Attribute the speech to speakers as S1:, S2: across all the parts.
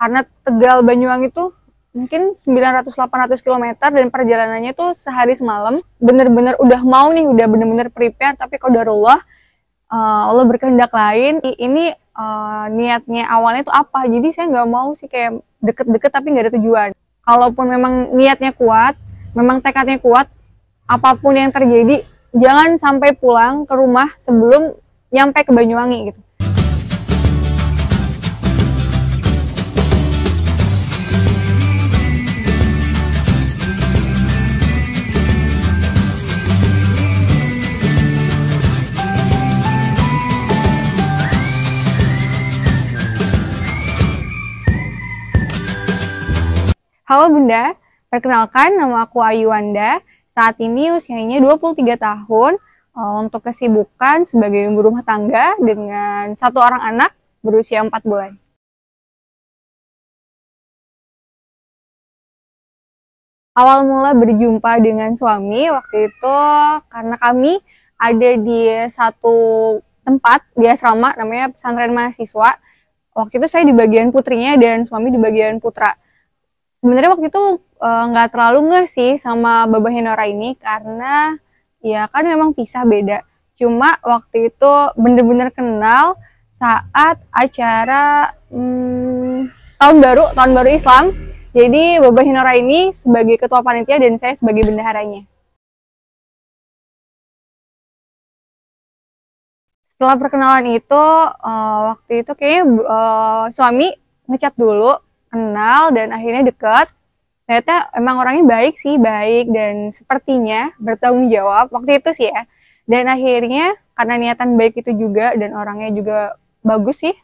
S1: karena Tegal Banyuwangi itu mungkin 900-800 km dan perjalanannya tuh sehari semalam. Bener-bener udah mau nih, udah bener-bener prepare, tapi qadarullah Allah berkehendak lain. Ini niatnya awalnya tuh apa? Jadi saya nggak mau sih kayak deket-deket tapi nggak ada tujuan. Kalaupun memang niatnya kuat, memang tekadnya kuat, apapun yang terjadi, jangan sampai pulang ke rumah sebelum nyampe ke Banyuwangi gitu. Halo Bunda, perkenalkan nama aku Ayu Wanda. Saat ini usianya 23 tahun. Untuk kesibukan sebagai ibu rumah tangga dengan satu orang anak berusia 4 bulan. Awal mula berjumpa dengan suami waktu itu karena kami ada di satu tempat di asrama namanya pesantren mahasiswa. Waktu itu saya di bagian putrinya dan suami di bagian putra. Sebenarnya waktu itu nggak terlalu ngeh sih sama Babah Henora ini karena ya kan memang pisah beda. Cuma waktu itu bener-bener kenal saat acara tahun baru Islam. Jadi Babah Henora ini sebagai ketua panitia dan saya sebagai bendaharanya. Setelah perkenalan itu waktu itu kayaknya suami ngechat dulu, kenal dan akhirnya deket. Ternyata emang orangnya baik sih, baik dan sepertinya bertanggung jawab waktu itu sih ya. Dan akhirnya karena niatan baik itu juga dan orangnya juga bagus sih,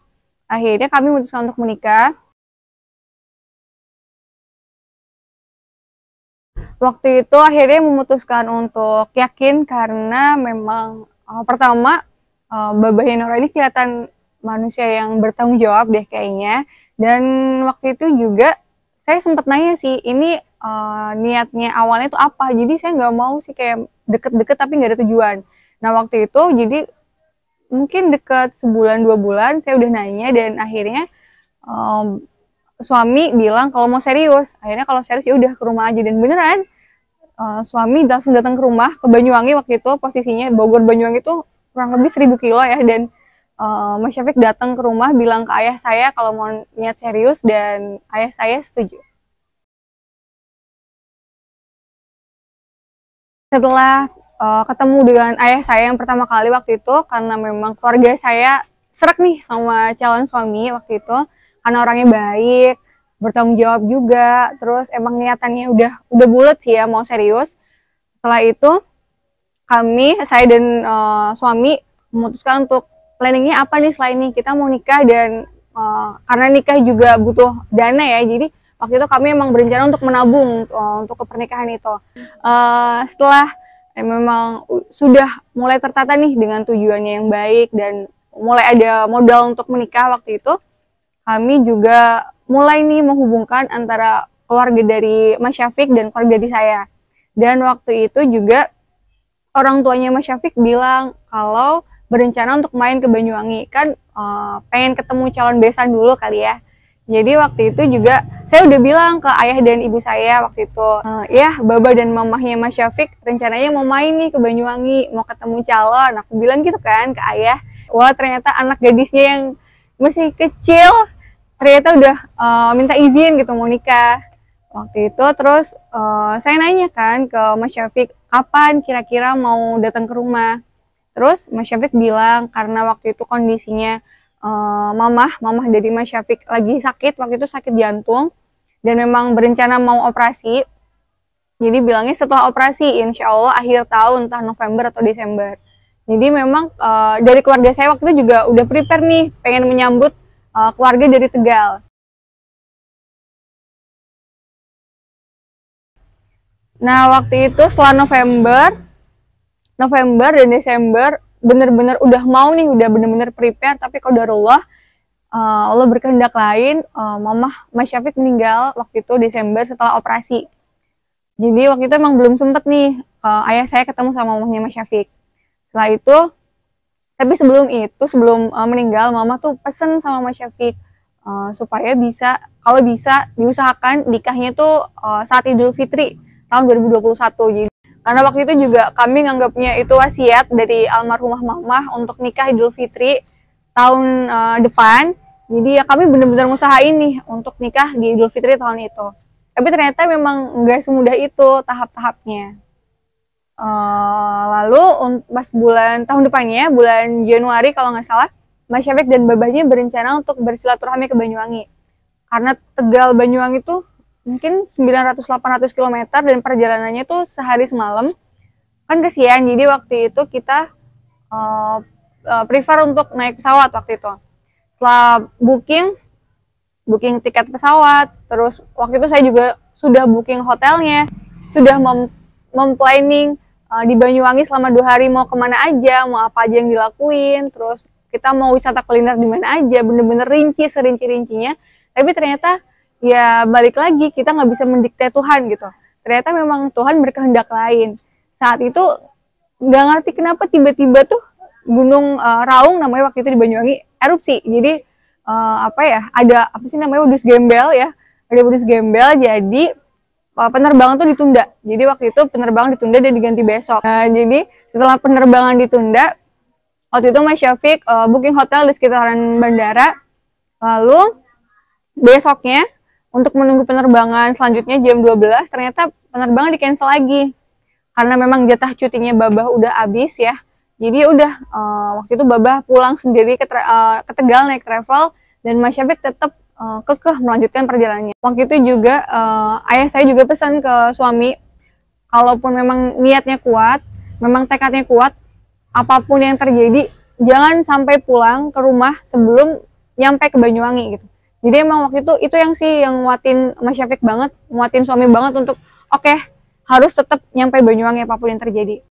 S1: akhirnya kami memutuskan untuk menikah. Waktu itu akhirnya memutuskan untuk yakin karena memang pertama Babah Henora ini kelihatan manusia yang bertanggung jawab deh kayaknya. Dan waktu itu juga saya sempat nanya sih, ini niatnya awalnya tuh apa? Jadi saya nggak mau sih kayak deket-deket tapi nggak ada tujuan. Nah waktu itu jadi mungkin deket sebulan 2 bulan saya udah nanya dan akhirnya suami bilang kalau mau serius. Akhirnya kalau serius ya udah ke rumah aja dan beneran suami langsung datang ke rumah ke Banyuwangi. Waktu itu posisinya Bogor Banyuwangi itu kurang lebih 1000 kilo ya, dan Mas Syafiq datang ke rumah bilang ke ayah saya kalau mau niat serius dan ayah saya setuju. Setelah ketemu dengan ayah saya yang pertama kali waktu itu, karena memang keluarga saya serak nih sama calon suami waktu itu, karena orangnya baik, bertanggung jawab juga, terus emang niatannya udah bulat sih ya mau serius. Setelah itu saya dan suami memutuskan untuk planningnya apa nih setelah ini. Kita mau nikah dan karena nikah juga butuh dana ya, jadi waktu itu kami emang berencana untuk menabung untuk ke pernikahan itu. Setelah memang sudah mulai tertata nih dengan tujuannya yang baik dan mulai ada modal untuk menikah, waktu itu kami juga mulai nih menghubungkan antara keluarga dari Mas Syafiq dan keluarga dari saya. Dan waktu itu juga orang tuanya Mas Syafiq bilang kalau berencana untuk main ke Banyuwangi, kan pengen ketemu calon besan dulu kali ya. Jadi waktu itu juga saya udah bilang ke ayah dan ibu saya waktu itu, ya Baba dan mamahnya Mas Syafiq rencananya mau main nih ke Banyuwangi, mau ketemu calon. Aku bilang gitu kan ke ayah. Wah ternyata anak gadisnya yang masih kecil ternyata udah minta izin gitu mau nikah. Waktu itu terus saya nanya kan ke Mas Syafiq, kapan kira-kira mau datang ke rumah. Terus Mas Syafiq bilang karena waktu itu kondisinya mamah dari Mas Syafiq lagi sakit, waktu itu sakit jantung dan memang berencana mau operasi. Jadi bilangnya setelah operasi insya Allah akhir tahun, entah November atau Desember. Jadi memang dari keluarga saya waktu itu juga udah prepare nih pengen menyambut keluarga dari Tegal. Nah waktu itu setelah November dan Desember bener-bener udah mau nih, udah bener-bener prepare, tapi qadarullah Allah berkehendak lain. Mas Syafiq meninggal waktu itu Desember setelah operasi. Jadi waktu itu emang belum sempet nih ayah saya ketemu sama mamahnya Mas Syafiq. Setelah itu, tapi sebelum meninggal mama tuh pesen sama Mas Syafiq supaya bisa kalau bisa diusahakan nikahnya tuh saat Idul Fitri tahun 2021. Jadi karena waktu itu juga kami nganggapnya itu wasiat dari almarhumah mamah untuk nikah Idul Fitri tahun depan. Jadi ya kami benar-benar ngusahain nih untuk nikah di Idul Fitri tahun itu. Tapi ternyata memang nggak semudah itu tahap-tahapnya. Lalu pas bulan tahun depannya, bulan Januari kalau nggak salah, Mas Syafiq dan babahnya berencana untuk bersilaturahmi ke Banyuwangi. Karena Tegal Banyuwangi tuh mungkin 900-800 km dan perjalanannya tuh sehari semalam. Kan kesian, jadi waktu itu kita prefer untuk naik pesawat waktu itu. Setelah booking tiket pesawat, terus waktu itu saya juga sudah booking hotelnya, sudah memplanning di Banyuwangi selama 2 hari mau kemana aja, mau apa aja yang dilakuin, terus kita mau wisata kuliner di mana aja, bener-bener rinci serinci-rincinya. Tapi ternyata ya balik lagi, kita nggak bisa mendikte Tuhan gitu. Ternyata memang Tuhan berkehendak lain. Saat itu nggak ngerti kenapa tiba-tiba tuh Gunung Raung namanya waktu itu di Banyuwangi erupsi. Jadi ada apa sih namanya wedus gembel ya, ada wedus gembel, jadi penerbangan tuh ditunda. Jadi waktu itu penerbangan ditunda dan diganti besok. Nah, jadi setelah penerbangan ditunda, waktu itu Mas Syafiq booking hotel di sekitaran bandara. Lalu besoknya untuk menunggu penerbangan selanjutnya jam 12, ternyata penerbangan di cancel lagi. Karena memang jatah cutinya babah udah habis ya. Jadi udah waktu itu babah pulang sendiri ke Tegal naik travel, dan Mas Syafiq tetap kekeh melanjutkan perjalanannya. Waktu itu juga ayah saya juga pesan ke suami, kalaupun memang niatnya kuat, memang tekadnya kuat, apapun yang terjadi jangan sampai pulang ke rumah sebelum nyampe ke Banyuwangi gitu. Jadi emang waktu itu yang nguatin Mas Syafiq banget, nguatin suami banget untuk oke, harus tetap nyampe Banyuwangi apapun yang terjadi.